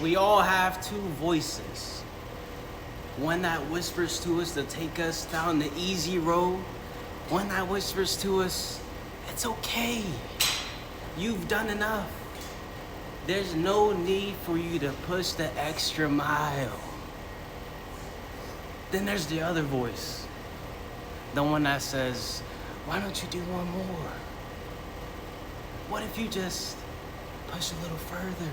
We all have two voices. One that whispers to us to take us down the easy road. One that whispers to us, it's okay. You've done enough. There's no need for you to push the extra mile. Then there's the other voice. The one that says, why don't you do one more? What if you just push a little further?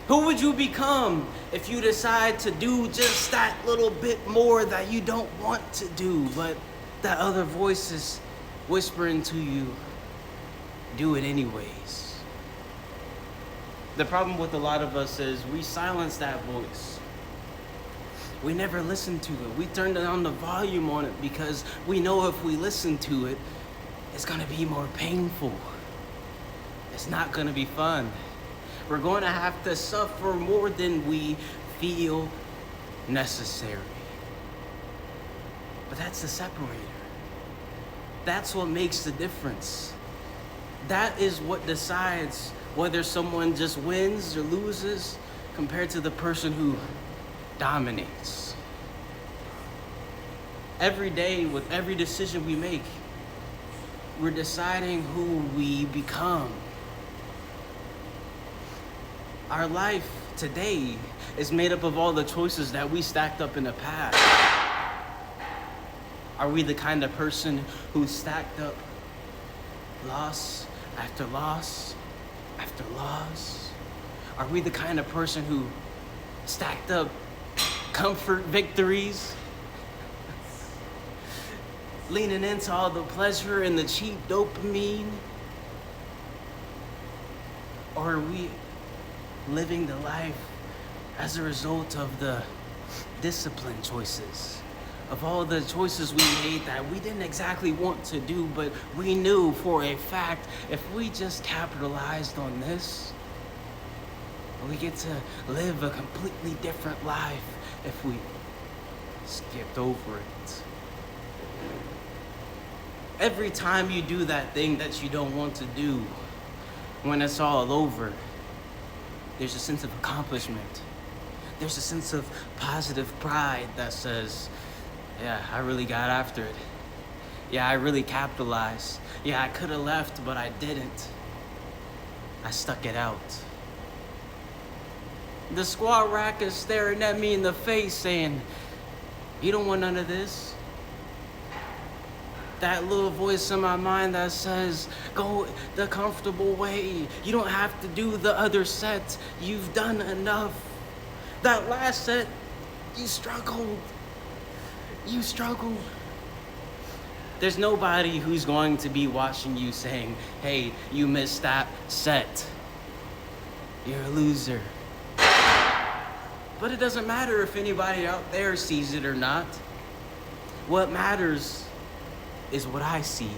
Who would you become if you decide to do just that little bit more that you don't want to do, but that other voice is whispering to you, do it anyways? The problem with a lot of us is we silence that voice. We never listen to it. We turn down the volume on it because we know if we listen to it, it's gonna be more painful. It's not gonna be fun. We're going to have to suffer more than we feel necessary. But that's the separator. That's what makes the difference. That is what decides whether someone just wins or loses compared to the person who dominates. Every day, with every decision we make, we're deciding who we become. Our life today is made up of all the choices that we stacked up in the past. Are we the kind of person who stacked up loss after loss after loss? Are we the kind of person who stacked up comfort victories? Leaning into all the pleasure and the cheap dopamine? Or are we living the life as a result of the discipline choices, of all the choices we made that we didn't exactly want to do, but we knew for a fact if we just capitalized on this, we get to live a completely different life if we skipped over it. Every time you do that thing that you don't want to do, when it's all over, there's a sense of accomplishment. There's a sense of positive pride that says, yeah, I really got after it. Yeah, I really capitalized. Yeah, I could have left, but I didn't. I stuck it out. The squad rack is staring at me in the face saying, you don't want none of this. That little voice in my mind that says, go the comfortable way. You don't have to do the other set. You've done enough. That last set, you struggled. You struggled. There's nobody who's going to be watching you saying, hey, you missed that set. You're a loser. But it doesn't matter if anybody out there sees it or not. What matters is what I see.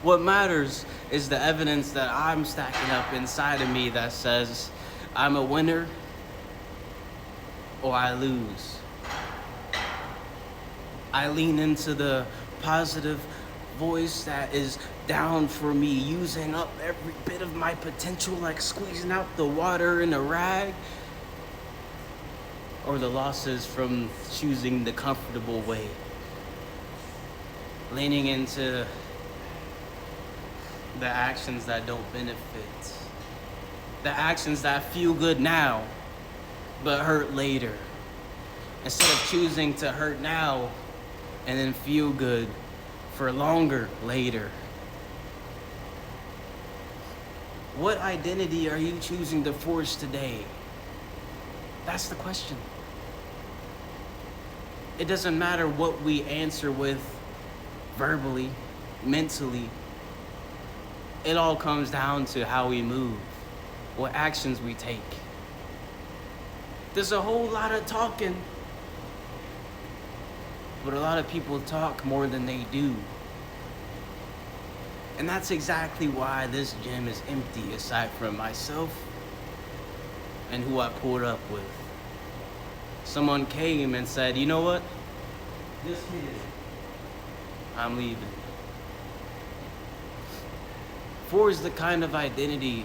What matters is the evidence that I'm stacking up inside of me that says I'm a winner or I lose. I lean into the positive voice that is down for me, using up every bit of my potential, like squeezing out the water in a rag, or the losses from choosing the comfortable way. Leaning into the actions that don't benefit. The actions that feel good now, but hurt later. Instead of choosing to hurt now and then feel good for longer later. What identity are you choosing to forge today? That's the question. It doesn't matter what we answer with verbally, mentally. It all comes down to how we move, what actions we take. There's a whole lot of talking, but a lot of people talk more than they do. And that's exactly why this gym is empty, aside from myself and who I pulled up with. Someone came and said, you know what? This kid, I'm leaving. Forge the kind of identity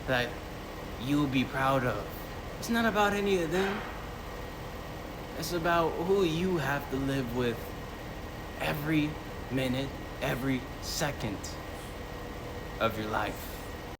that you'll be proud of. It's not about any of them. It's about who you have to live with every minute, every second of your life.